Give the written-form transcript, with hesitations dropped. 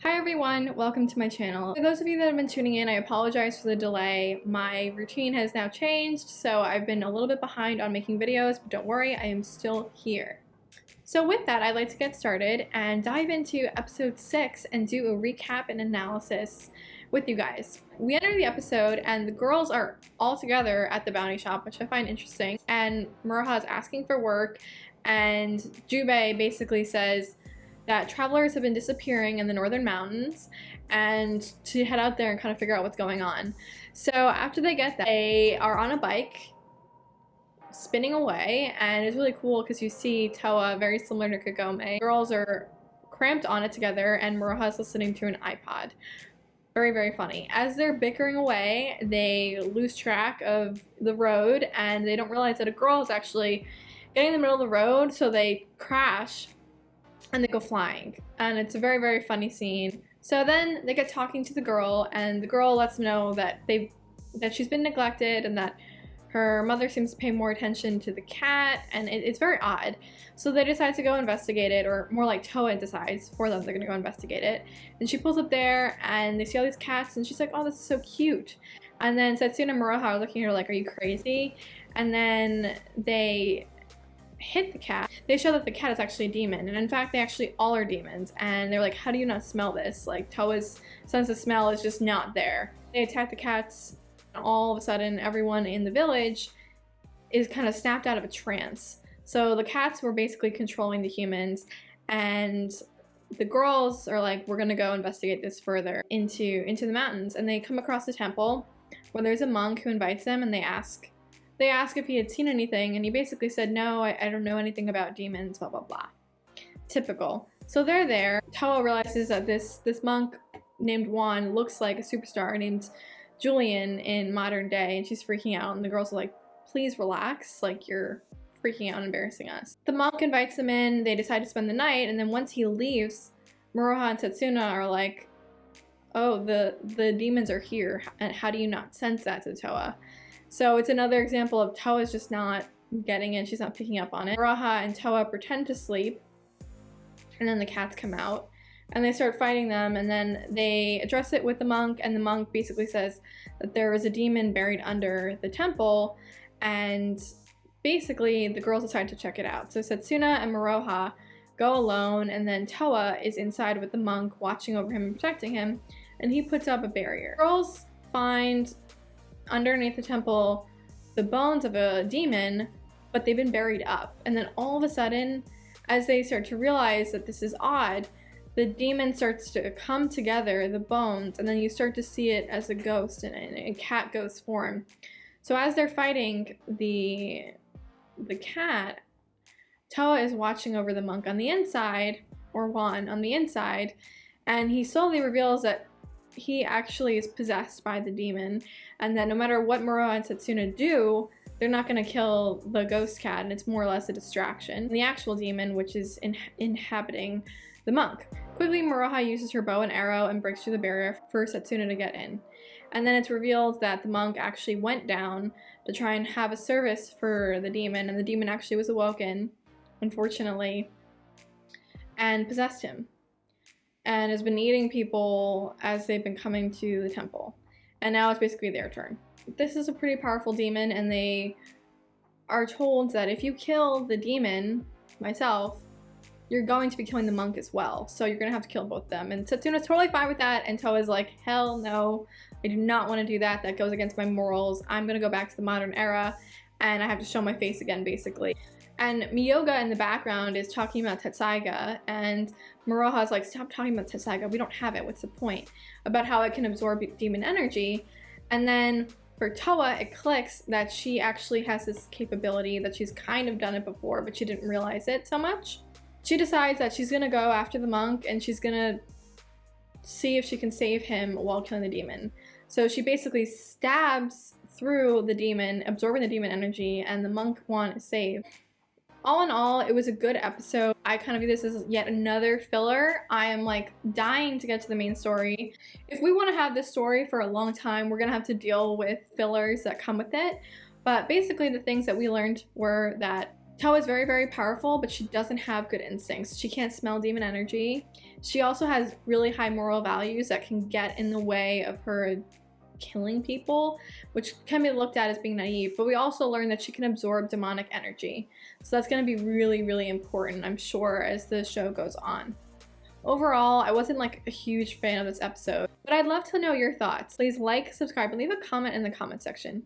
Hi everyone, welcome to my channel. For those of you that have been tuning in, I apologize for the delay. My routine has now changed, so I've been a little bit behind on making videos, but don't worry, I am still here. So with that, I'd like to get started and dive into episode 6 and do a recap and analysis with you guys. We enter the episode and the girls are all together at the bounty shop, which I find interesting, and Muroha is asking for work, and Jubei basically says that travelers have been disappearing in the northern mountains and to head out there and kind of figure out what's going on. So after they get that, they are on a bike spinning away, and it's really cool because you see Toa, very similar to Kagome. Girls are cramped on it together and Muroha's listening to an iPod. Very, very funny. As they're bickering away, they lose track of the road and they don't realize that a girl is actually getting in the middle of the road, so they crash and they go flying, and it's a very, very funny scene. So then they get talking to the girl, and the girl lets them know that she's been neglected and that her mother seems to pay more attention to the cat, and it's very odd. So they decide to go investigate it, or more like Toa decides for them they're gonna go investigate it. And she pulls up there and they see all these cats and she's like, oh, this is so cute. And then Setsuna and Muroha are looking at her like, are you crazy? And then they hit the cat. They show that the cat is actually a demon, and in fact they actually all are demons, and they're like, how do you not smell this? Like, Toa's sense of smell is just not there. They attack the cats, and all of a sudden everyone in the village is kind of snapped out of a trance. So the cats were basically controlling the humans, and the girls are like, we're gonna go investigate this further into the mountains. And they come across a temple where there's a monk who invites them, and they ask if he had seen anything, and he basically said, no, I don't know anything about demons, blah, blah, blah. Typical. So they're there. Toa realizes that this monk named Juan looks like a superstar named Julian in modern day, and she's freaking out, and the girls are like, please relax, like, you're freaking out and embarrassing us. The monk invites them in, they decide to spend the night, and then once he leaves, Muroha and Setsuna are like, oh, the demons are here, and how do you not sense that, to Toa? So it's another example of Toa's just not getting it, she's not picking up on it. Muroha and Toa pretend to sleep, and then the cats come out, and they start fighting them, and then they address it with the monk, and the monk basically says that there was a demon buried under the temple, and basically the girls decide to check it out. So Setsuna and Muroha go alone, and then Toa is inside with the monk watching over him and protecting him, and he puts up a barrier. Girls find underneath the temple the bones of a demon, but they've been buried up, and then all of a sudden, as they start to realize that this is odd, the demon starts to come together, the bones, and then you start to see it as a ghost in a cat ghost form. So as they're fighting the cat, Toa is watching over the monk on the inside, or Juan on the inside, and he slowly reveals that he actually is possessed by the demon, and that no matter what Muroha and Setsuna do, they're not going to kill the ghost cat, and it's more or less a distraction. The actual demon, which is inhabiting the monk. Quickly, Muroha uses her bow and arrow and breaks through the barrier for Setsuna to get in. And then it's revealed that the monk actually went down to try and have a service for the demon, and the demon actually was awoken, unfortunately, and possessed him, and has been eating people as they've been coming to the temple. And now it's basically their turn. This is a pretty powerful demon, and they are told that if you kill the demon, myself, you're going to be killing the monk as well. So you're gonna have to kill both of them. And Setsuna's totally fine with that, and Toa's like, hell no, I do not want to do that. That goes against my morals. I'm gonna go back to the modern era, and I have to show my face again, basically. And Miyoga in the background is talking about Tetsaiga, and Muroha's like, stop talking about Tetsaiga, we don't have it, what's the point? About how it can absorb demon energy. And then for Toa, it clicks that she actually has this capability, that she's kind of done it before, but she didn't realize it so much. She decides that she's gonna go after the monk, and she's gonna see if she can save him while killing the demon. So she basically stabs through the demon, absorbing the demon energy, and the monk Juan is saved. All in all, it was a good episode. I kind of view this as yet another filler. I am like dying to get to the main story. If we want to have this story for a long time, we're gonna have to deal with fillers that come with it. But basically the things that we learned were that Tao is very, very powerful, but she doesn't have good instincts. She can't smell demon energy. She also has really high moral values that can get in the way of her killing people, which can be looked at as being naive. But we also learn that she can absorb demonic energy. So that's going to be really, really important, I'm sure, as the show goes on. Overall, I wasn't like a huge fan of this episode, but I'd love to know your thoughts. Please like, subscribe, and leave a comment in the comment section.